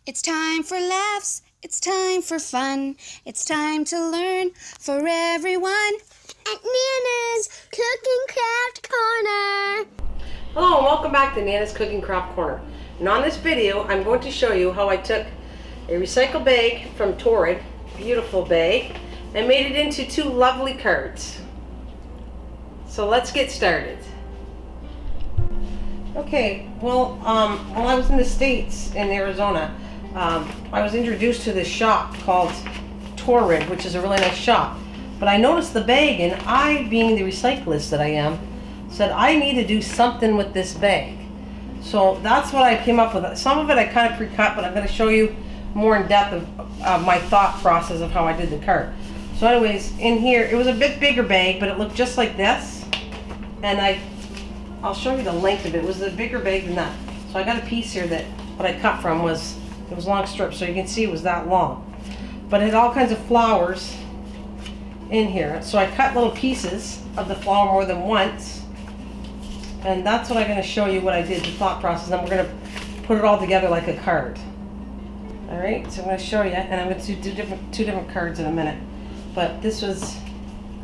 It's time for laughs, it's time for fun, it's time to learn for everyone at Nana's Cooking Craft Corner. Hello and welcome back to Nana's Cooking Craft Corner. And on this video, I'm going to show you how I took a recycled bag from Torrid, beautiful bag, and made it into two lovely cards. So let's get started. Okay, well, while I was in the States, in Arizona, I was introduced to this shop called Torrid, which is a really nice shop. But I noticed the bag, and I, being the recyclist that I am, said I need to do something with this bag. So that's what I came up with. Some of it I kind of pre-cut, but I'm going to show you more in depth of my thought process of how I did the cart. So anyways, in here, it was a bit bigger bag, but it looked just like this. And I'll show you the length of it. It was a bigger bag than that. So I got a piece here that what I cut from was, it was long strips, so you can see it was that long. But it had all kinds of flowers in here. So I cut little pieces of the flower more than once. And that's what I'm going to show you what I did, the thought process. Then we're going to put it all together like a card. Alright, so I'm going to show you, and I'm going to do two different cards in a minute. But this was,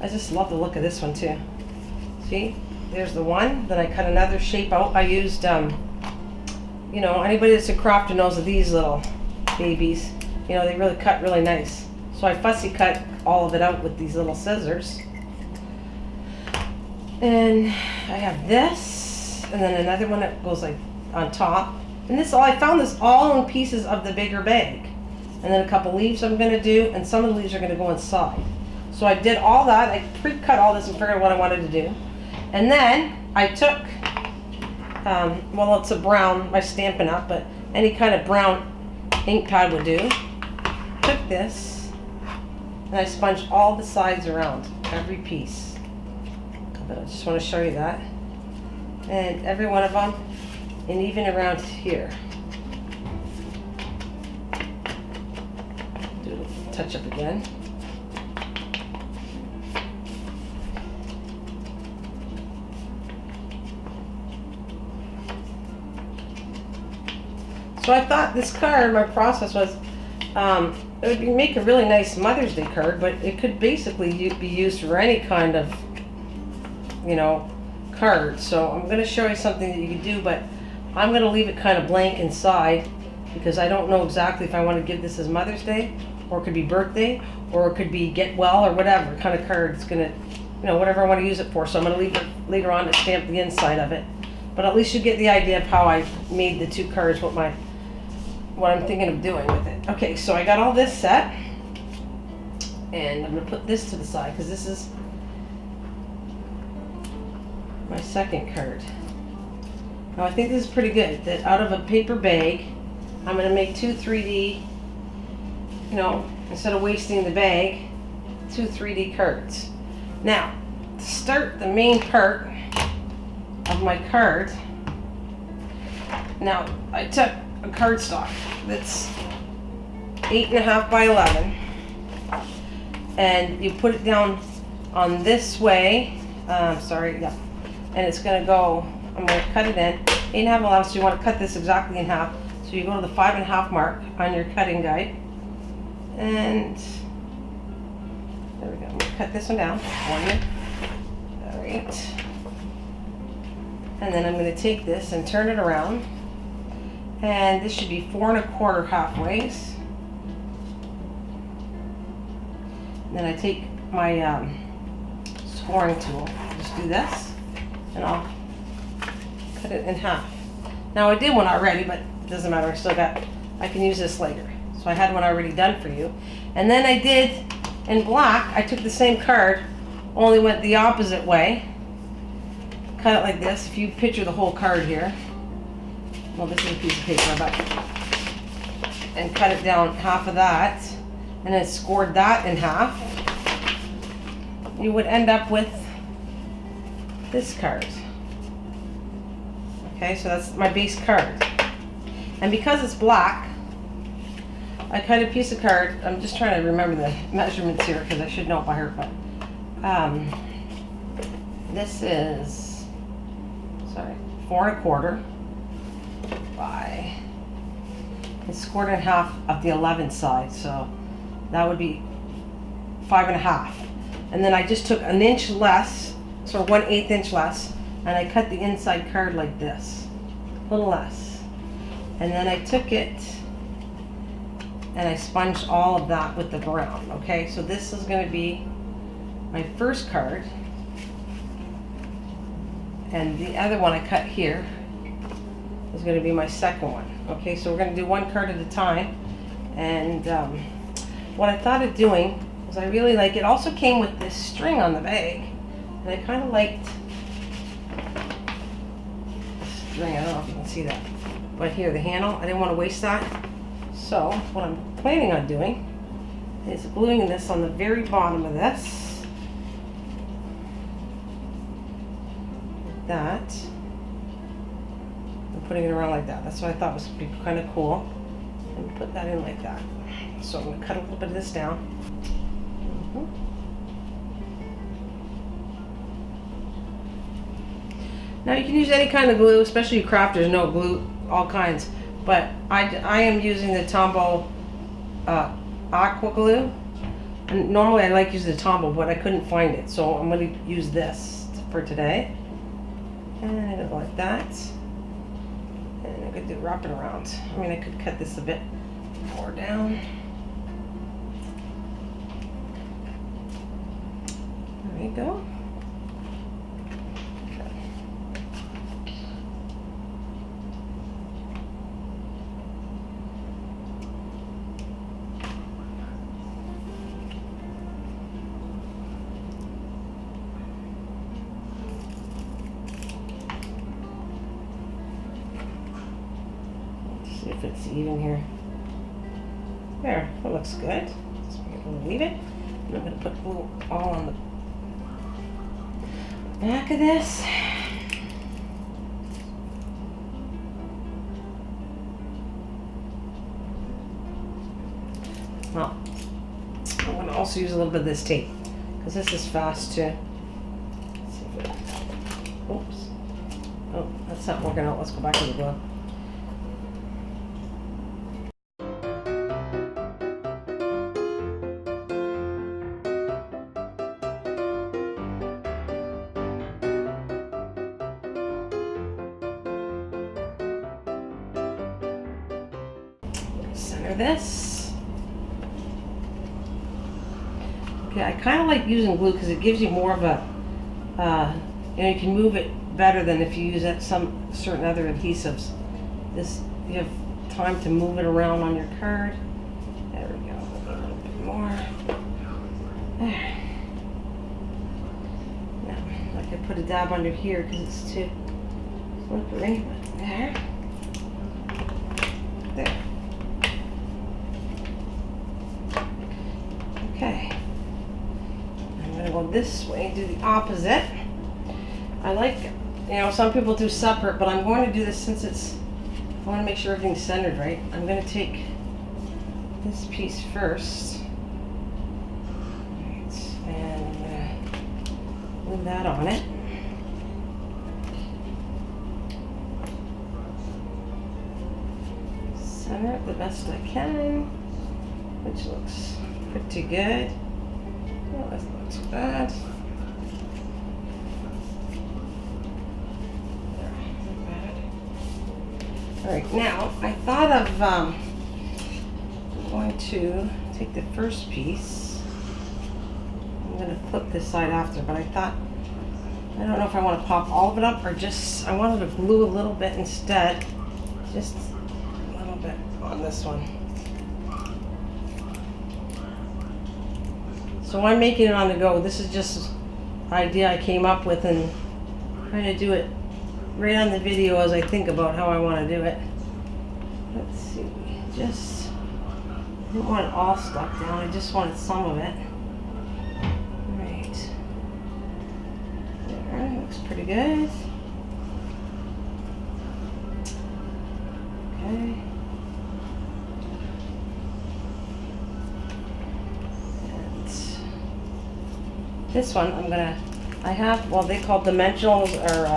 I just love the look of this one too. See? There's the one. Then I cut another shape out. I used, you know, anybody that's a crafter knows of these little babies. You know, they really cut really nice. So I fussy cut all of it out with these little scissors. And I have this, and then another one that goes like on top. And this, I found this all in pieces of the bigger bag. And then a couple leaves I'm going to do, and some of the leaves are going to go inside. So I did all that. I pre-cut all this and figured out what I wanted to do. And then I took, well, it's a brown by Stampin' Up, but any kind of brown ink pad would do. Took this, and I sponged all the sides around, every piece. But I just want to show you that. And every one of them, and even around here. Do a touch up again. So I thought this card, my process was, it would make a really nice Mother's Day card, but it could basically be used for any kind of, you know, card. So I'm going to show you something that you can do, but I'm going to leave it kind of blank inside because I don't know exactly if I want to give this as Mother's Day, or it could be birthday, or it could be get well, or whatever kind of card it's going to, you know, whatever I want to use it for. So I'm going to leave it later on to stamp the inside of it. But at least you get the idea of how I made the two cards, what I'm thinking of doing with it. Okay, so I got all this set, and I'm going to put this to the side because this is my second card. Now I think this is pretty good, that out of a paper bag, I'm going to make two 3D, you know, instead of wasting the bag, two 3D cards. Now, to start the main part of my card, now I took a cardstock that's 8.5 by 11, and you put it down on this way, and it's going to go, I'm going to cut it in 8.5 by 11, so you want to cut this exactly in half. So you go to the 5.5 mark on your cutting guide, and there we go. I'm going to cut this one down. Alright, and then I'm going to take this and turn it around. And this should be 4 1/4 halfways. And then I take my scoring tool, just do this, and I'll cut it in half. Now I did one already, but it doesn't matter, I can use this later. So I had one already done for you. And then I did, in black, I took the same card, only went the opposite way. Cut it like this, if you picture the whole card here. Well, this is a piece of paper, but, and cut it down half of that, and then scored that in half, you would end up with this card. Okay, so that's my base card. And because it's black, I cut a piece of card. I'm just trying to remember the measurements here because I should know it by heart, but this is, sorry, 4 1/4 by It's scored in half of the 11 side, so that would be 5.5. And then I just took an inch less, so 1/8 inch less, and I cut the inside card like this, a little less. And then I took it and I sponged all of that with the brown. Okay, so this is going to be my first card, and the other one I cut here is going to be my second one. Okay, so we're going to do one card at a time. And what I thought of doing was, I really like it. Also came with this string on the bag, and I kind of liked the string. I don't know if you can see that, but here, the handle, I didn't want to waste that. So what I'm planning on doing is gluing this on the very bottom of this, like that, and putting it around like that. That's what I thought was be kind of cool, and put that in like that. So I'm going to cut a little bit of this down. Now you can use any kind of glue, especially you crafters know glue, all kinds. But I am using the Tombow aqua glue. And normally I like using the Tombow, but I couldn't find it. So I'm going to use this for today. And I'm going to go like that. And I'm going to wrap it around. I mean, I could cut this a bit more down. There you go. See if it's even here. There, that looks good. So I'm going to leave it. And I'm going to put glue all on the back of this. Well, I'm going to also use a little bit of this tape, because this is fast too. Let's see if it, oops. Oh, that's not working out. Let's go back to the glue. Center this. Okay, I kind of like using glue because it gives you more of a, you can move it better than if you use some certain other adhesives. This, you have time to move it around on your card. There we go, a little bit more. There. Now, I could put a dab under here because it's too slippery, but there. There. Okay, I'm going to go this way and do the opposite. I like, some people do separate, but I'm going to do this since I want to make sure everything's centered right. I'm going to take this piece first. Right, and I'm going to move that on it. Center it the best I can, which looks pretty good. Oh, that's not too bad. There, not bad. Alright, now I thought of I'm going to take the first piece. I'm going to flip this side after, but I thought, I don't know if I want to pop all of it up or just, I wanted to glue a little bit instead. Just a little bit on this one. So I'm making it on the go. This is just an idea I came up with and trying to do it right on the video as I think about how I want to do it. Let's see, just, I didn't want it all stuck down, I just wanted some of it. Right. There, looks pretty good. Okay. This one I have, well, they call dimensionals, or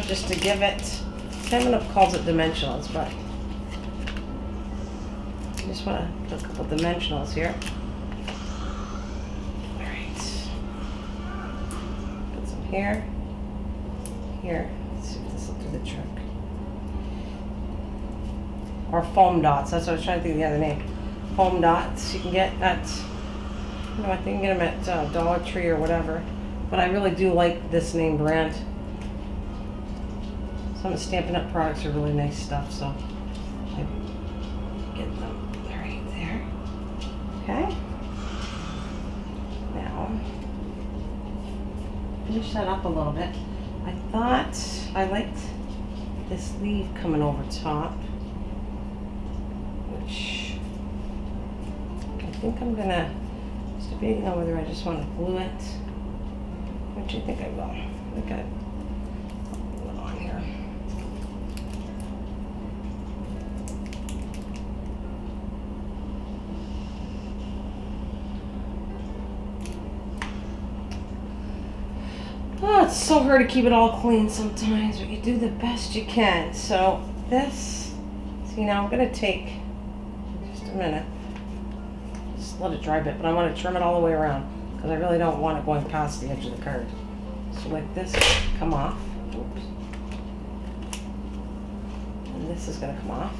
just to give it, Feminine calls it dimensionals, but I just want to put a couple dimensionals here. Alright. Put some here. Here. Let's see if this will do the trick. Or foam dots. That's what I was trying to think of the other name. Foam dots. You can get at, I think you can get them at Dollar Tree or whatever. But I really do like this name brand. Some of the Stampin' Up! Products are really nice stuff, so I get them right there. Okay. Now, finish that up a little bit. I thought I liked this leaf coming over top, which I think I'm gonna, just debating on whether I just want to glue it. What do you think I will? I think I glue it on here. Oh, it's so hard to keep it all clean sometimes, but you do the best you can. So this, see, now I'm going to take just a minute, just let it dry a bit, but I want to trim it all the way around because I really don't want it going past the edge of the card. So let this come off. Oops. And this is going to come off.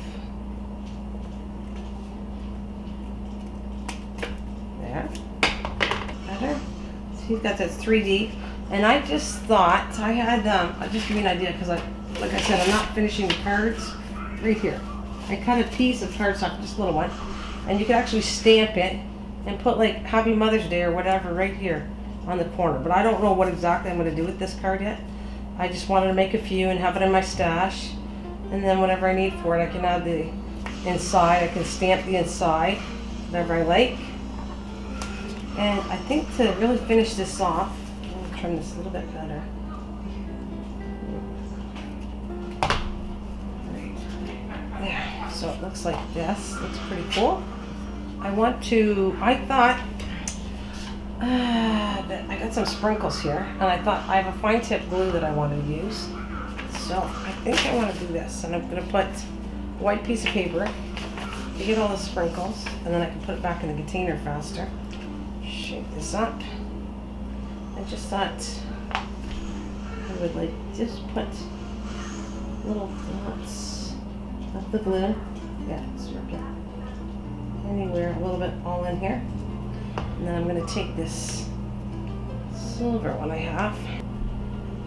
There. Better. So you've got that 3D. And I just thought I had, I'll just give you an idea because like I said, I'm not finishing the cards right here. I cut a piece of cardstock, just a little one, and you can actually stamp it and put like Happy Mother's Day or whatever right here on the corner. But I don't know what exactly I'm going to do with this card yet. I just wanted to make a few and have it in my stash. And then whatever I need for it, I can add the inside. I can stamp the inside, whatever I like. And I think to really finish this off, trim this a little bit better. Right there. So it looks like this. Looks pretty cool. I thought that I got some sprinkles here, and I thought I have a fine tip glue that I want to use. So I think I want to do this, and I'm going to put a white piece of paper to get all the sprinkles, and then I can put it back in the container faster. Shape this up. I just thought I would like just put little dots of the glue. Yeah, it's working. Anywhere, a little bit all in here. And then I'm going to take this silver one I have,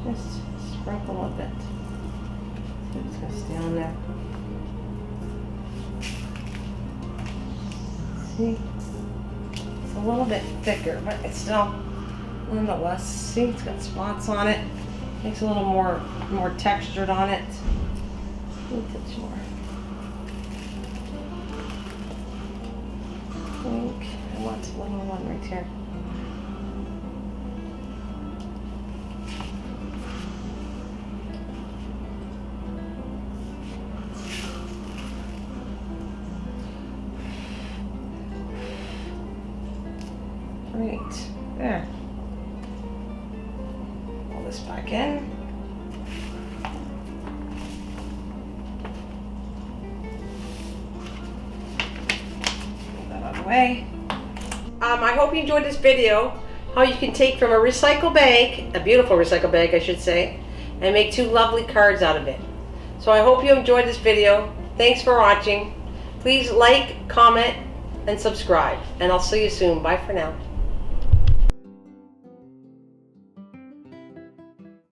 just sprinkle a bit. So it's going to stay on there. See? It's a little bit thicker, but it's still, nonetheless, see, it's got spots on it. Makes a little more textured on it. A touch more. I think I want a little one right here. Right there. Pull this back in. Pull that out of the way. I hope you enjoyed this video. How you can take from a recycle bag, a beautiful recycle bag I should say, and make two lovely cards out of it. So I hope you enjoyed this video. Thanks for watching. Please like, comment, and subscribe. And I'll see you soon. Bye for now.